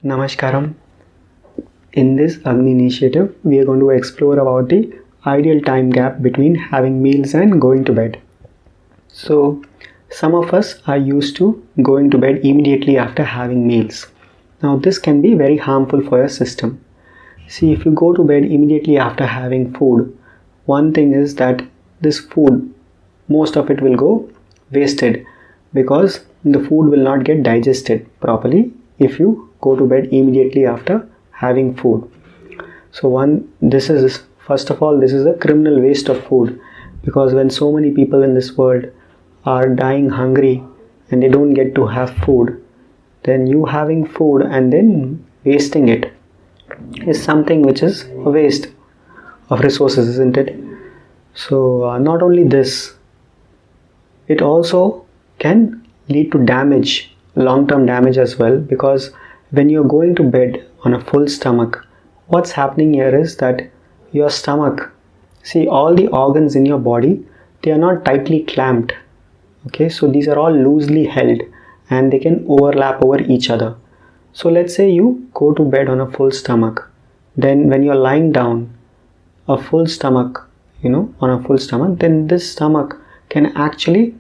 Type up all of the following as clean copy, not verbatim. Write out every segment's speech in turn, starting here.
Namaskaram. In this Agni initiative, we are going to explore about the ideal time gap between having meals and going to bed. So, some of us are used to going to bed immediately after having meals. Now, this can be very harmful for your system. See, if you go to bed immediately after having food, one thing is that this food, most of it will go wasted because the food will not get digested properly if you go to bed immediately after having food. So this is first of all, this is a criminal waste of food, because when so many people in this world are dying hungry and they don't get to have food, then you having food and then wasting it is something which is a waste of resources, isn't it? So not only this, it also can lead to damage, long-term damage as well, because when you're going to bed on a full stomach, what's happening here is that your stomach, see, all the organs in your body, they are not tightly clamped. Okay, so these are all loosely held and they can overlap over each other. So let's say you go to bed on a full stomach, then when you're lying down, a full stomach, on a full stomach, then this stomach can actually,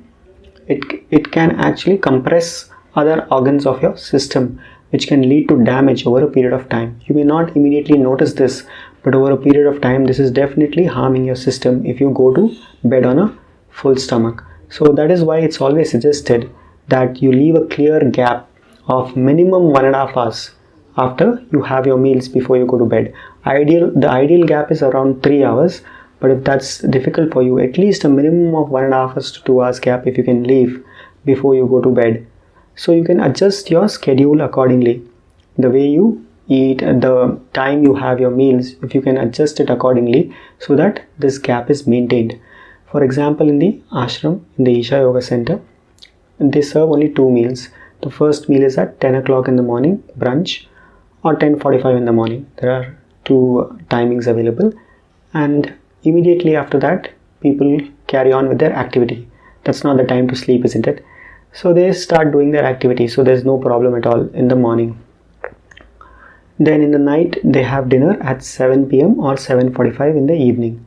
it can actually compress other organs of your system, which can lead to damage over a period of time. You may not immediately notice this, but over a period of time, this is definitely harming your system if you go to bed on a full stomach. So that is why it's always suggested that you leave a clear gap of minimum 1.5 hours after you have your meals before you go to bed. The ideal gap is around 3 hours, but if that's difficult for you, at least a minimum of 1.5 hours to 2 hours gap if you can leave before you go to bed. So you can adjust your schedule accordingly. The way you eat, the time you have your meals, if you can adjust it accordingly so that this gap is maintained. For example, in the ashram, in the Isha Yoga Center, they serve only 2 meals. The first meal is at 10 o'clock in the morning, brunch, or 10:45 in the morning. There are 2 timings available, and immediately after that, people carry on with their activity. That's not the time to sleep, isn't it? So they start doing their activity, so there's no problem at all in the morning. Then in the night, they have dinner at 7 p.m. or 7:45 in the evening.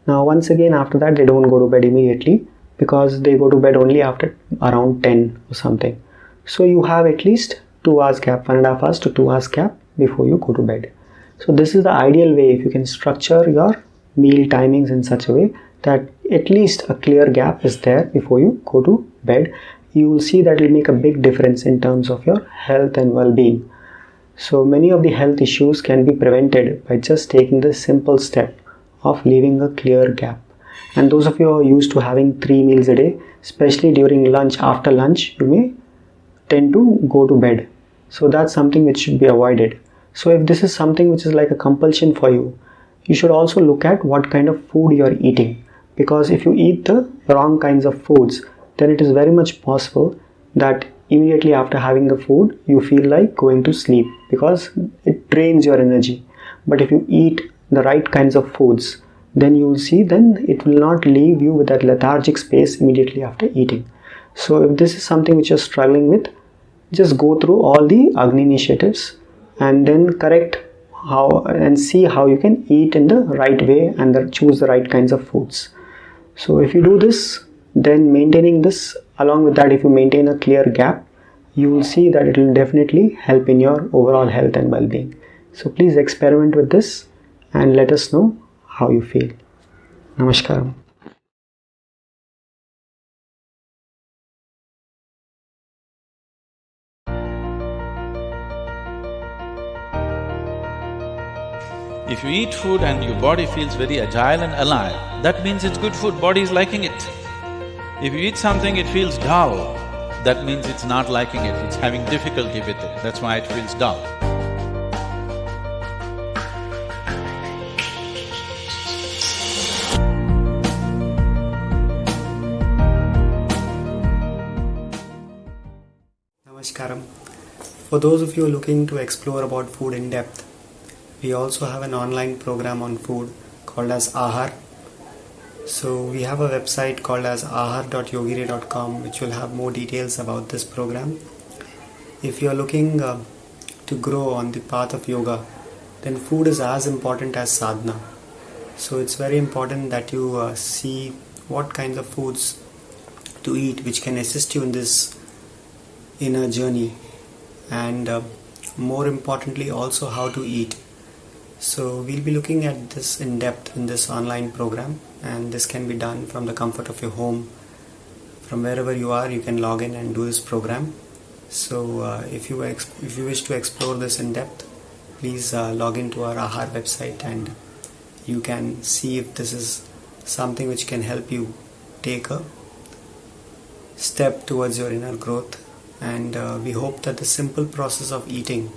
Now once again, after that, they don't go to bed immediately because they go to bed only after around 10 or something. So you have at least 2 hours gap, 1.5 hours to 2 hours gap before you go to bed. So this is the ideal way. If you can structure your meal timings in such a way that at least a clear gap is there before you go to bed, you will see that it will make a big difference in terms of your health and well-being. So many of the health issues can be prevented by just taking the simple step of leaving a clear gap. And those of you who are used to having 3 meals a day, especially during lunch, after lunch, you may tend to go to bed. So that's something which should be avoided. So if this is something which is like a compulsion for you, you should also look at what kind of food you are eating. Because if you eat the wrong kinds of foods, then it is very much possible that immediately after having the food, you feel like going to sleep because it drains your energy. But if you eat the right kinds of foods, then you will see, then it will not leave you with that lethargic space immediately after eating. So if this is something which you're struggling with, just go through all the Agni initiatives and then correct how and see how you can eat in the right way and choose the right kinds of foods. So if you do this, then maintaining this, along with that, if you maintain a clear gap, you will see that it will definitely help in your overall health and well-being. So please experiment with this and let us know how you feel. Namaskaram. If you eat food and your body feels very agile and alive, that means it's good food, body is liking it. If you eat something, it feels dull, that means it's not liking it, it's having difficulty with it, that's why it feels dull. Namaskaram. For those of you looking to explore about food in depth, we also have an online program on food called as Ahar. So we have a website called as ahar.yogire.com, which will have more details about this program. If you are looking to grow on the path of yoga, then food is as important as sadhana. So it's very important that you see what kinds of foods to eat which can assist you in this inner journey, and more importantly also how to eat. So we'll be looking at this in depth in this online program, and this can be done from the comfort of your home. From wherever you are, you can log in and do this program. So if you wish to explore this in depth, please log into our Aahar website, and you can see if this is something which can help you take a step towards your inner growth. And we hope that the simple process of eating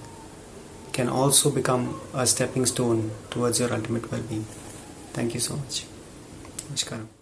can also become a stepping stone towards your ultimate well-being. Thank you so much. Namaskaram.